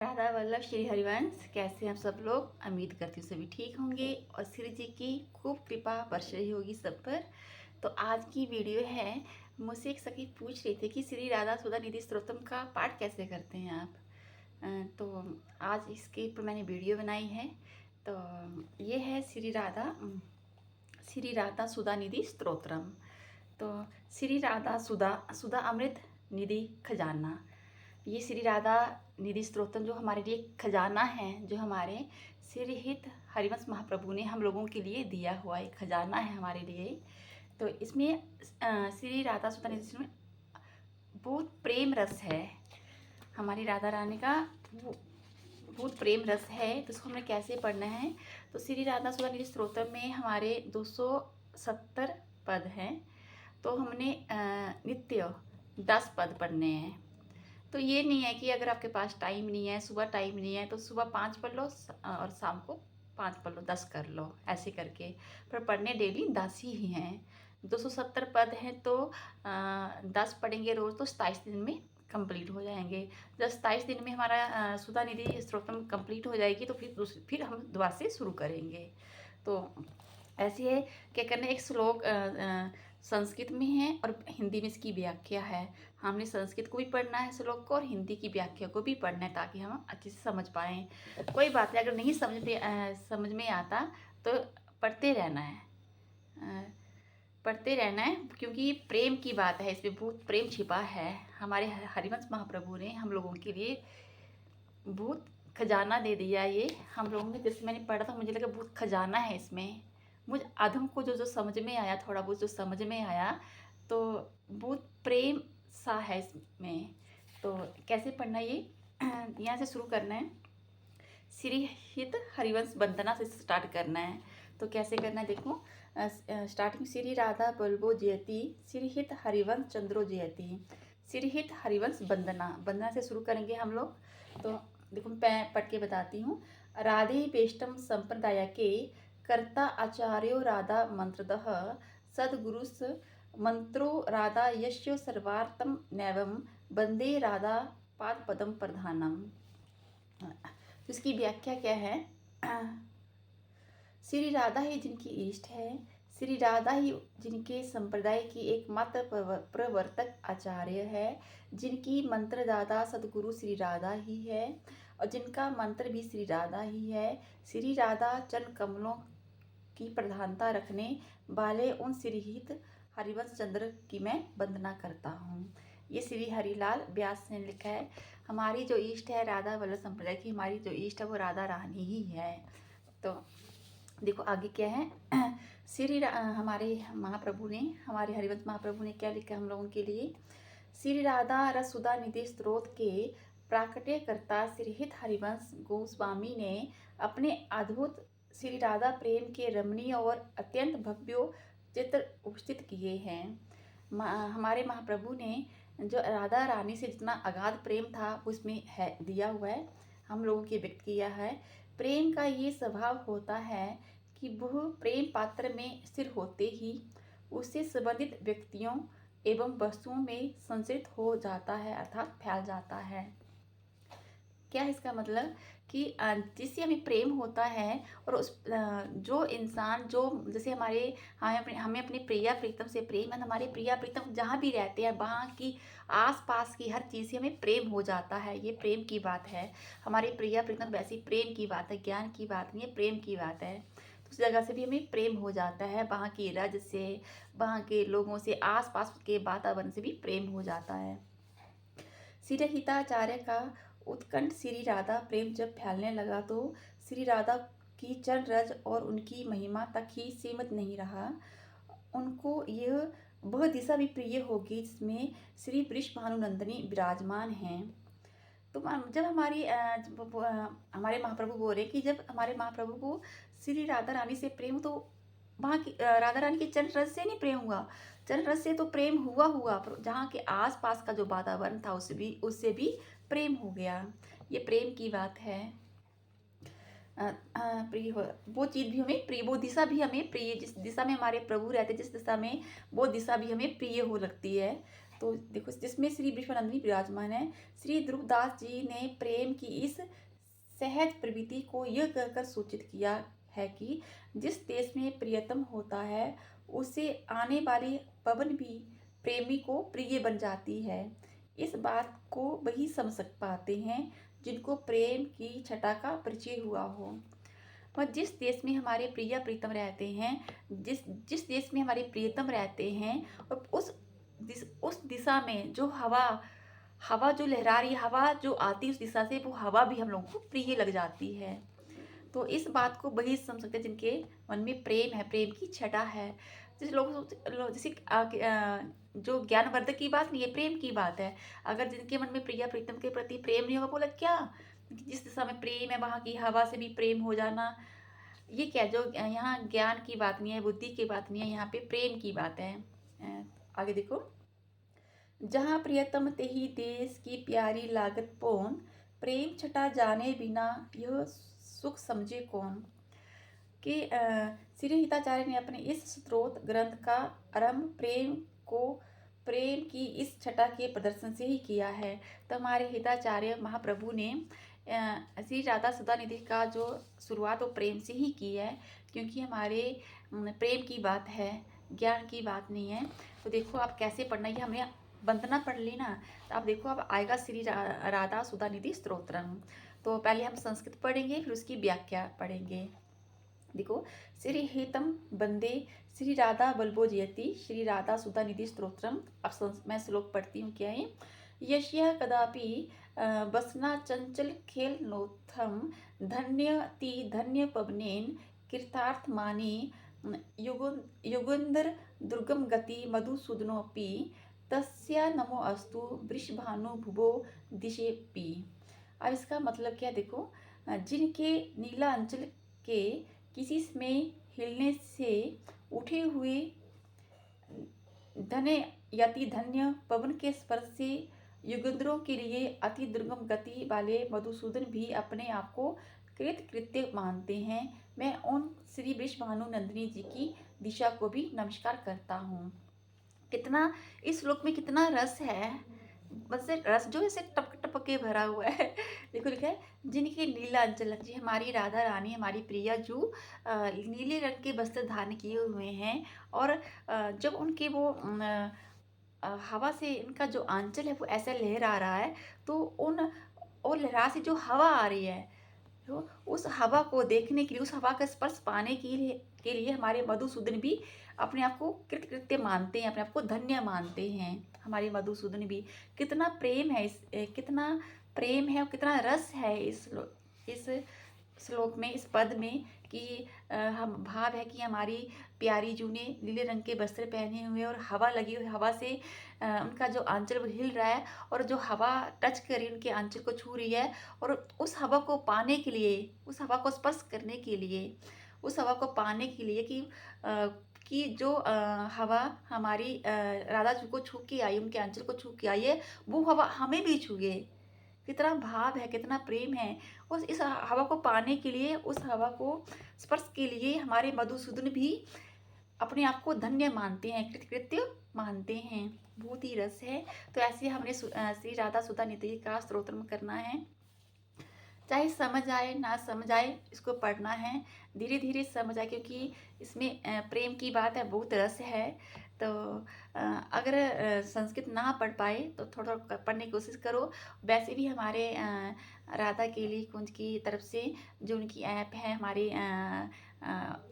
राधा वल्लभ श्री हरिवंश। कैसे हैं आप सब लोग? उम्मीद करती हूँ सभी ठीक होंगे और श्री जी की खूब कृपा बरस रही होगी सब पर। तो आज की वीडियो है, मुझसे एक सखी पूछ रही थी कि श्री राधा सुधा निधि स्तोत्रम का पाठ कैसे करते हैं आप। तो आज इसके ऊपर मैंने वीडियो बनाई है। तो ये है श्री राधा सुधा निधि स्तोत्रम। तो श्री राधा सुधा सुधा अमृत निधि खजाना, ये श्री राधा निधि स्तोत्रम जो हमारे लिए खजाना है, जो हमारे श्री हित हरिवंश महाप्रभु ने हम लोगों के लिए दिया हुआ एक खजाना है हमारे लिए। तो इसमें श्री राधा सुधा निधि में बहुत प्रेम रस है, हमारी राधा रानी का बहुत प्रेम रस है। तो इसको हमें कैसे पढ़ना है? तो श्री राधा सुधा निधि स्तोत्रम में हमारे 270 पद हैं। तो हमने नित्य 10 पद पढ़ने हैं। तो ये नहीं है कि अगर आपके पास टाइम नहीं है, सुबह टाइम नहीं है, तो सुबह 5 पढ़ लो और शाम को 5 पढ़ लो, 10 कर लो, ऐसे करके। पर पढ़ने डेली 10 ही हैं। 270 पद हैं तो 10 पढ़ेंगे रोज़ तो 27 दिन में कंप्लीट हो जाएंगे। जब 27 दिन में हमारा सुधा निधि स्तोत्रम कंप्लीट हो जाएगी तो फिर हम दोबारा से शुरू करेंगे। तो ऐसे है, क्या करना है, एक श्लोक संस्कृत में है और हिंदी में इसकी व्याख्या है। हमने संस्कृत को भी पढ़ना है श्लोक को, और हिंदी की व्याख्या को भी पढ़ना है, ताकि हम अच्छे से समझ पाएँ। कोई बात नहीं, अगर नहीं समझ में आता तो पढ़ते रहना है, पढ़ते रहना है, क्योंकि प्रेम की बात है, इसमें बहुत प्रेम छिपा है। हमारे हरिवंश महाप्रभु ने हम लोगों के लिए बहुत खजाना दे दिया। ये हम लोगों ने, जैसे मैंने पढ़ा था, मुझे लगा बहुत खजाना है इसमें। मुझे आधम को जो जो समझ में आया, थोड़ा बहुत जो समझ में आया, तो बहुत प्रेम सा है इसमें। तो कैसे पढ़ना ये यहाँ से शुरू करना है। श्री हित हरिवंश वंदना से स्टार्ट करना है। तो कैसे करना है देखो। स्टार्टिंग श्री राधा बल्बो जयती, श्री हित हरिवंश चंद्रो जयती, श्री हित हरिवंश वंदना, वंदना से शुरू करेंगे हम लोग। तो देखो मैं पढ़ के बताती हूँ। राधे पेष्टम संप्रदाय के कर्ता आचार्यो राधा मंत्रदः सद्गुरुस मंत्रो राधा यश्यो सर्वार्थम नैवम वंदे राधा पाद पदम प्रधानम। तो इसकी व्याख्या क्या है? श्री राधा ही जिनकी इष्ट है, श्री राधा ही जिनके संप्रदाय की एकमात्र प्रवर्तक आचार्य है, जिनकी मंत्रदाता सदगुरु श्री राधा ही है और जिनका मंत्र भी श्री राधा ही है। श्री राधा चरण कमलों की प्रधानता रखने वाले उन श्रीहित हरिवंश चंद्र की मैं वंदना करता हूँ। ये श्री हरिलाल व्यास ने लिखा है। हमारी जो इष्ट है राधा वल्लभ संप्रदाय की, हमारी जो इष्ट है वो राधा रानी ही है। तो देखो आगे क्या है। हमारे महाप्रभु ने, हमारे हरिवंश महाप्रभु ने क्या लिखा हम लोगों के लिए। श्री राधा रस सुधा निधि स्त्रोत के प्राकट्यकर्ता श्रीहित हरिवंश गोस्वामी ने अपने अद्भुत श्री राधा प्रेम के रमणीय और अत्यंत भव्य चित्र उपस्थित किए हैं। हमारे महाप्रभु ने जो राधा रानी से जितना अगाध प्रेम था उसमें है दिया हुआ है, हम लोगों के व्यक्त किया है। प्रेम का ये स्वभाव होता है कि वह प्रेम पात्र में स्थिर होते ही उससे संबंधित व्यक्तियों एवं वस्तुओं में संचरित हो जाता है, अर्थात फैल जाता है। क्या है इसका मतलब कि जिससे हमें प्रेम होता है और उस जो इंसान, जो जैसे हमें अपने प्रिया प्रीतम से प्रेम है, हमारे प्रिया प्रीतम जहाँ भी रहते हैं वहाँ की आस पास की हर चीज़ से हमें प्रेम हो जाता है। ये प्रेम की बात है, हमारे प्रिया प्रीतम वैसी प्रेम की बात है, ज्ञान की बात नहीं है, प्रेम की बात है। तो उस जगह से भी हमें प्रेम हो जाता है, वहाँ की रज से, वहाँ के लोगों से, आस पास के वातावरण से भी प्रेम हो जाता है। श्रीहिताचार्य का उत्कंठ श्री राधा प्रेम जब फैलने लगा तो श्री राधा की चरण रज और उनकी महिमा तक ही सीमित नहीं रहा। उनको यह वह दिशा भी प्रिय होगी जिसमें श्री वृषभानुनंदिनी विराजमान हैं। तो जब हमारे महाप्रभु बोल रहे कि जब हमारे महाप्रभु को श्री राधा रानी से प्रेम, तो वहाँ की राधा रानी के चरण रस से नहीं प्रेम हुआ, चरण रस से तो प्रेम हुआ पर जहाँ के आस पास का जो वातावरण था उससे भी प्रेम हो गया। ये प्रेम की बात है। प्रिय हो वो चीज़ भी हमें प्रिय, वो दिशा भी हमें प्रिय, जिस दिशा में हमारे प्रभु रहते, जिस दिशा में वो दिशा भी हमें प्रिय हो लगती है। तो देखो जिसमें श्री विश्वानंदिनी विराजमान है। श्री ध्रुवदास जी ने प्रेम की इस सहज प्रवृत्ति को यह कहकर सूचित किया है कि जिस देश में प्रियतम होता है उसे आने वाली पवन भी प्रेमी को प्रिय बन जाती है। इस बात को वही समझ पाते हैं जिनको प्रेम की छटा का परिचय हुआ हो। और जिस देश में हमारे प्रिय प्रीतम रहते हैं, जिस जिस देश में हमारे प्रियतम रहते हैं, और उस दिशा में जो हवा हवा जो लहरा रही हवा जो आती है उस दिशा से, वो हवा भी हम लोगों को प्रिय लग जाती है। तो इस बात को वही समझ सकते हैं जिनके मन में प्रेम है, प्रेम की छटा है। जैसे जैसे जो ज्ञानवर्धक की बात नहीं है, प्रेम की बात है। अगर जिनके मन में प्रिया प्रीतम के प्रति प्रेम नहीं होगा, बोला क्या जिस दिशा में प्रेम है वहाँ की हवा से भी प्रेम हो जाना, ये क्या, जो यहाँ ज्ञान की बात नहीं है, बुद्धि की बात नहीं है, यहाँ पे प्रेम की बात है। आगे देखो, जहाँ प्रियतम तेही देश की प्यारी लागत पौन, प्रेम छटा जाने बिना यह सुख समझे कौन। कि श्री हिताचार्य ने अपने इस स्त्रोत ग्रंथ का आरंभ प्रेम की इस छटा के प्रदर्शन से ही किया है। तो हमारे हिताचार्य महाप्रभु ने श्री राधा सुधा निधि का जो शुरुआत वो प्रेम से ही की है, क्योंकि हमारे प्रेम की बात है, ज्ञान की बात नहीं है। तो देखो आप कैसे पढ़ना, ये हमने वंदना पढ़ ली ना, तो आप देखो अब आएगा श्री राधा सुधा निधि स्तोत्रम। तो पहले हम संस्कृत पढ़ेंगे, फिर उसकी व्याख्या पढ़ेंगे। देखो, श्री हेतम वंदे श्री राधा बल्बो जयति श्री राधा सुधा निधि स्तोत्रम। अब मैं श्लोक पढ़ती हूँ, क्या है। यश्या कदापि बसना चंचल खेल नोत्थम धन्यति धन्य पवनेन कृतार्थ मानी युगुंदर दुर्गम गति मधुसूदनोपि तस्या नमो अस्तु वृषभानु भुवो दिशेपि। अब इसका मतलब क्या, देखो, जिनके नीला अंचल के किसी में हिलने से उठे हुए धन्य यति धन्य पवन के स्पर्श से युगंधरों के लिए अति दुर्गम गति वाले मधुसूदन भी अपने आप को कृत्य मानते हैं। मैं उन श्री वृषभानु नंदिनी जी की दिशा को भी नमस्कार करता हूँ। कितना इस श्लोक में कितना रस है, बस रस जो इसे टपक टपक के भरा हुआ है। देखो लिखा है, जिनके नीला अंचल जी हमारी राधा रानी हमारी प्रिया जो नीले रंग के वस्त्र धारण किए हुए हैं, और जब उनके वो हवा से इनका जो आंचल है वो ऐसा लहरा रहा है, तो और लहरा से जो हवा आ रही है, तो उस हवा को देखने के लिए, उस हवा का स्पर्श पाने के लिए हमारे मधुसूदन भी अपने आप को कृत्य मानते हैं, अपने आप को धन्य मानते हैं। हमारे मधुसूदन भी, कितना प्रेम है कितना प्रेम है और कितना रस है इस श्लोक में, इस पद में, कि हम भाव है कि हमारी प्यारी जू ने नीले रंग के वस्त्र पहने हुए और हवा लगी हुई, हवा से उनका जो आंचल वो हिल रहा है, और जो हवा टच कर रही है उनके आंचल को छू रही है, और उस हवा को पाने के लिए, उस हवा को स्पर्श करने के लिए, उस हवा को पाने के लिए कि जो हवा हमारी राधा जी को छू के आई, उनके आंचल को छू के आई है, वो हवा हमें भी छुए। कितना भाव है, कितना प्रेम है। उस इस हवा को पाने के लिए, उस हवा को स्पर्श के लिए हमारे मधुसूदन भी अपने आप को धन्य मानते हैं, कृतकृत्य मानते हैं। बहुत ही रस है। तो ऐसे हमने श्री राधा सुधा निधि का स्तोत्रम करना है, चाहे समझ आए ना समझ आए, इसको पढ़ना है, धीरे धीरे समझ आए, क्योंकि इसमें प्रेम की बात है, बहुत रस है। तो अगर संस्कृत ना पढ़ पाए तो थोड़ा पढ़ने की कोशिश करो। वैसे भी हमारे राधा केली कुंज की तरफ से जो उनकी ऐप है, हमारे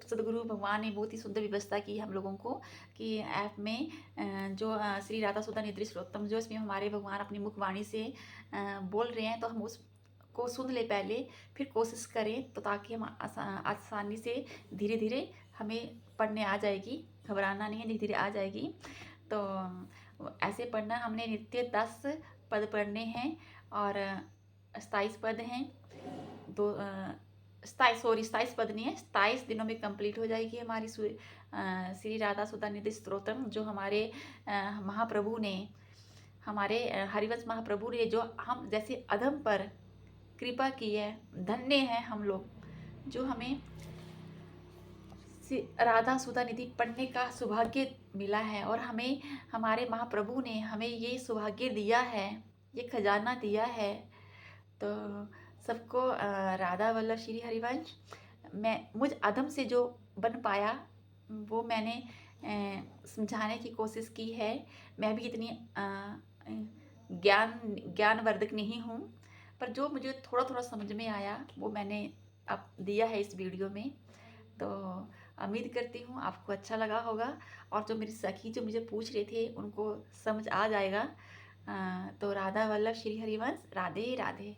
सदगुरु भगवान ने बहुत ही सुंदर व्यवस्था की हम लोगों को, कि ऐप में जो श्री राधा सुधा निधि स्तोत्रम जो इसमें हमारे भगवान अपनी मुखवाणी से बोल रहे हैं, तो हम उस को सुन ले पहले, फिर कोशिश करें, तो ताकि हम आसानी से धीरे धीरे हमें पढ़ने आ जाएगी। घबराना नहीं है, धीरे धीरे आ जाएगी। तो ऐसे पढ़ना, हमने नित्य 10 पद पढ़ने हैं, और 27 पद हैं। 27 पद नहीं है, 27 दिनों में कंप्लीट हो जाएगी हमारी श्री राधा सुधा निधि स्तोत्रम, जो हमारे महाप्रभु ने, हमारे हरिवंश महाप्रभु ने जो हम जैसे अधम पर कृपा की है। धन्य है हम लोग जो हमें राधा सुधा निधि पढ़ने का सौभाग्य मिला है और हमें हमारे महाप्रभु ने हमें ये सौभाग्य दिया है, ये खजाना दिया है। तो सबको राधा वल्लभ श्री हरिवंश। मैं मुझ अधम से जो बन पाया वो मैंने समझाने की कोशिश की है। मैं भी इतनी ज्ञानवर्धक नहीं हूँ, पर जो मुझे थोड़ा थोड़ा समझ में आया वो मैंने अब दिया है इस वीडियो में। तो उम्मीद करती हूँ आपको अच्छा लगा होगा और जो मेरी सखी जो मुझे पूछ रहे थे उनको समझ आ जाएगा। तो राधा वल्लभ श्री हरिवंश। राधे राधे।